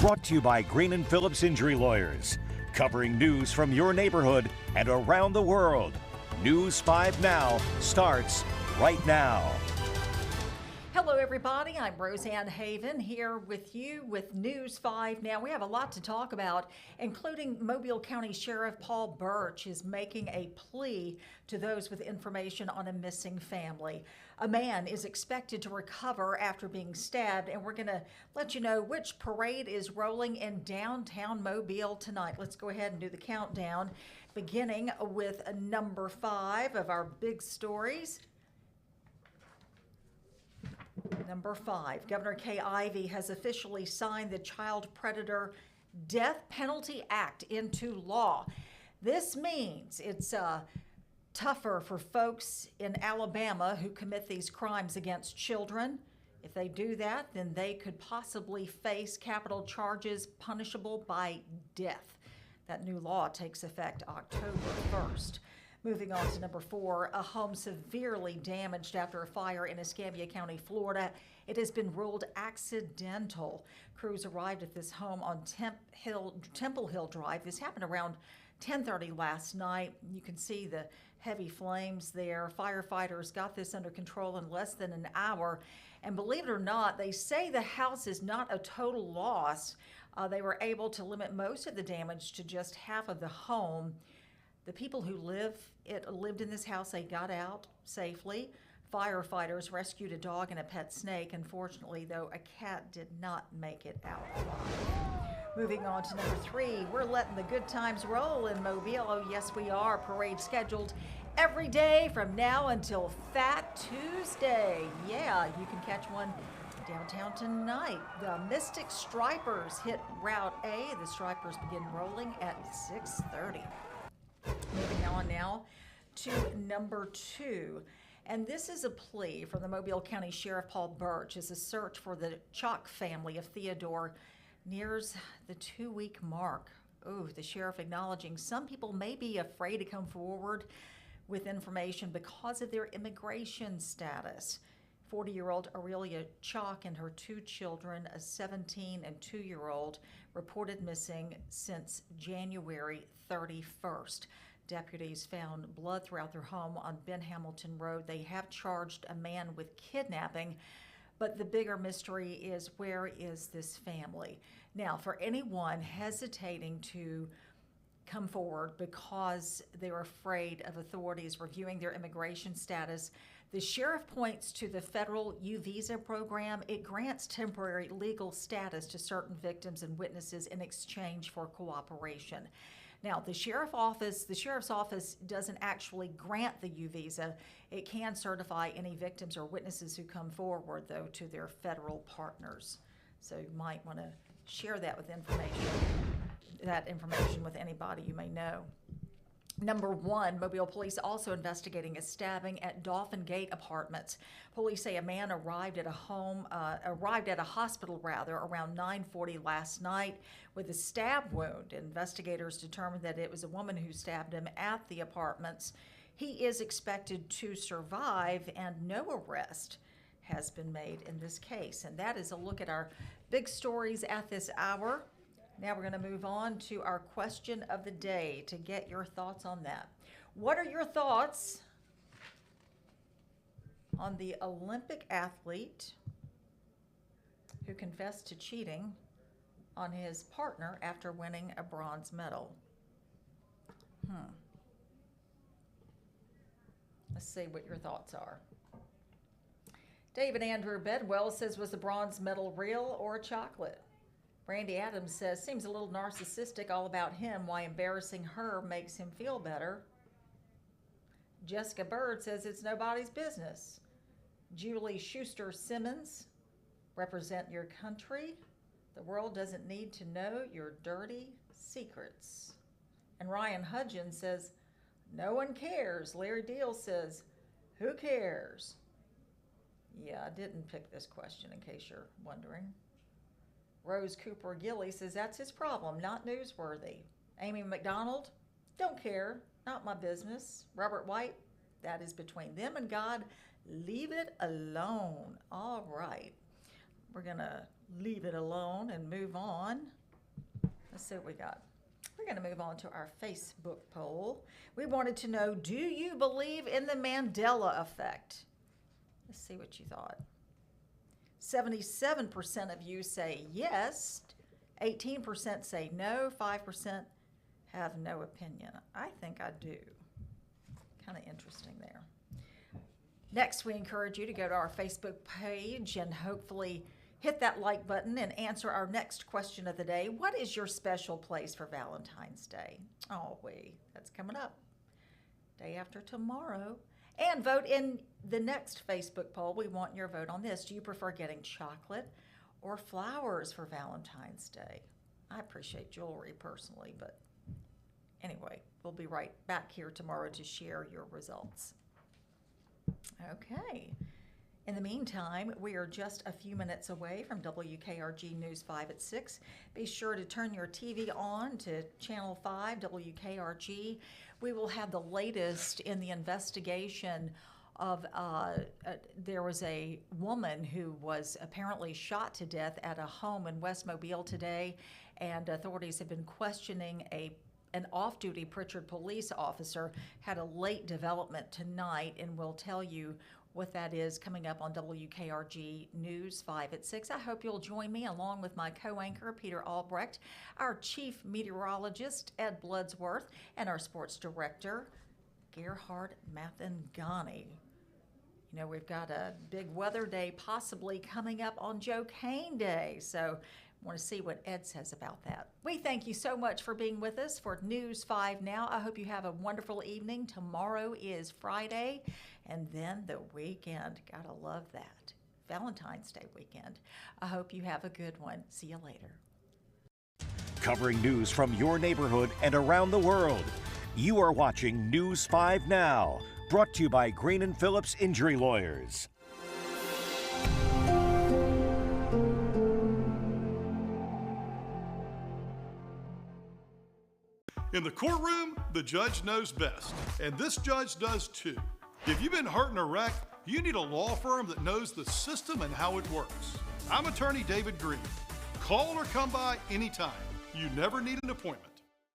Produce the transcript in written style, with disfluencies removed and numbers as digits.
Brought to you by Green and Phillips Injury Lawyers. Covering news from your neighborhood and around the world. News 5 Now starts right now. Hello, everybody. I'm Roseanne Haven here with you with News 5 Now. We have a lot to talk about, including Mobile County Sheriff Paul Burch is making a plea to those with information on a missing family. A man is expected to recover after being stabbed, and we're going to let you know which parade is rolling in downtown Mobile tonight. Let's go ahead and do the countdown, beginning with number 5 of our big stories. Number 5, Governor Kay Ivey has officially signed the Child Predator Death Penalty Act into law. This means it's tougher for folks in Alabama who commit these crimes against children. If they do that, then they could possibly face capital charges punishable by death. That new law takes effect October 1st. Moving on to number 4, a home severely damaged after a fire in Escambia County, Florida. It has been ruled accidental. Crews arrived at this home on Temple Hill Drive. This happened around 10:30 last night. You can see the heavy flames there. Firefighters got this under control in less than an hour. And believe it or not, they say the house is not a total loss. They were able to limit most of the damage to just half of the home. The people who lived in this house, they got out safely. Firefighters rescued a dog and a pet snake. Unfortunately, though, a cat did not make it out alive. Moving on to number 3, we're letting the good times roll in Mobile. Oh, yes, we are. Parade scheduled every day from now until Fat Tuesday. Yeah, you can catch one downtown tonight. The Mystic Stripers hit Route A. The Stripers begin rolling at 6:30. Moving on now to number 2. And this is a plea from the Mobile County Sheriff Paul Burch as a search for the Chalk family of Theodore nears the 2-week mark. Oh, the sheriff acknowledging some people may be afraid to come forward with information because of their immigration status. 40-year-old Aurelia Chalk and her 2 children, a 17 and 2-year-old, reported missing since January 31st. Deputies found blood throughout their home on Ben Hamilton Road. They have charged a man with kidnapping, but the bigger mystery is, where is this family? Now, for anyone hesitating to come forward because they're afraid of authorities reviewing their immigration status, the sheriff points to the federal U-Visa program. It grants temporary legal status to certain victims and witnesses in exchange for cooperation. Now, the sheriff's office doesn't actually grant the U-Visa. It can certify any victims or witnesses who come forward, though, to their federal partners. So you might want to share that information with anybody you may know. Number 1, Mobile police also investigating a stabbing at Dolphin Gate Apartments. Police say a man arrived at a hospital around 9:40 last night with a stab wound. Investigators determined that it was a woman who stabbed him at the apartments. He is expected to survive, and no arrest has been made in this case. And that is a look at our big stories at this hour. Now we're going to move on to our question of the day to get your thoughts on that. What are your thoughts on the Olympic athlete who confessed to cheating on his partner after winning a bronze medal? Let's see what your thoughts are. David Andrew Bedwell says, was the bronze medal real or chocolate? Brandy Adams says, seems a little narcissistic, all about him, why embarrassing her makes him feel better. Jessica Bird says, it's nobody's business. Julie Schuster Simmons, represent your country. The world doesn't need to know your dirty secrets. And Ryan Hudgens says, no one cares. Larry Deal says, who cares? Yeah, I didn't pick this question in case you're wondering. Rose Cooper Gilly says that's his problem, not newsworthy. Amy McDonald, don't care, not my business. Robert White, that is between them and God. Leave it alone. All right. We're going to leave it alone and move on. Let's see what we got. We're going to move on to our Facebook poll. We wanted to know, do you believe in the Mandela effect? Let's see what you thought. 77% of you say yes, 18% say no, 5% have no opinion. I think I do. Kind of interesting there. Next, we encourage you to go to our Facebook page and hopefully hit that like button and answer our next question of the day. What is your special place for Valentine's Day? Oh, that's coming up. Day after tomorrow. And vote in the next Facebook poll. We want your vote on this. Do you prefer getting chocolate or flowers for Valentine's Day? I appreciate jewelry personally, but anyway, we'll be right back here tomorrow to share your results. Okay. In the meantime, we are just a few minutes away from WKRG News 5 at 6. Be sure to turn your TV on to Channel 5, WKRG. We will have the latest in the investigation of there was a woman who was apparently shot to death at a home in West Mobile today, and authorities have been questioning an off-duty Pritchard police officer. Had a late development tonight, and we'll tell you what that is coming up on WKRG News 5 at 6. I hope you'll join me along with my co-anchor, Peter Albrecht, our chief meteorologist, Ed Bloodsworth, and our sports director, Gerhard Mathangani. You know, we've got a big weather day possibly coming up on Joe Cain Day, so I want to see what Ed says about that. We thank you so much for being with us for News 5 Now. I hope you have a wonderful evening. Tomorrow is Friday, and then the weekend. Gotta love that. Valentine's Day weekend. I hope you have a good one. See you later. Covering news from your neighborhood and around the world. You are watching News 5 Now, brought to you by Green and Phillips Injury Lawyers. In the courtroom, the judge knows best, and this judge does too. If you've been hurt in a wreck, you need a law firm that knows the system and how it works. I'm attorney David Green. Call or come by anytime. You never need an appointment.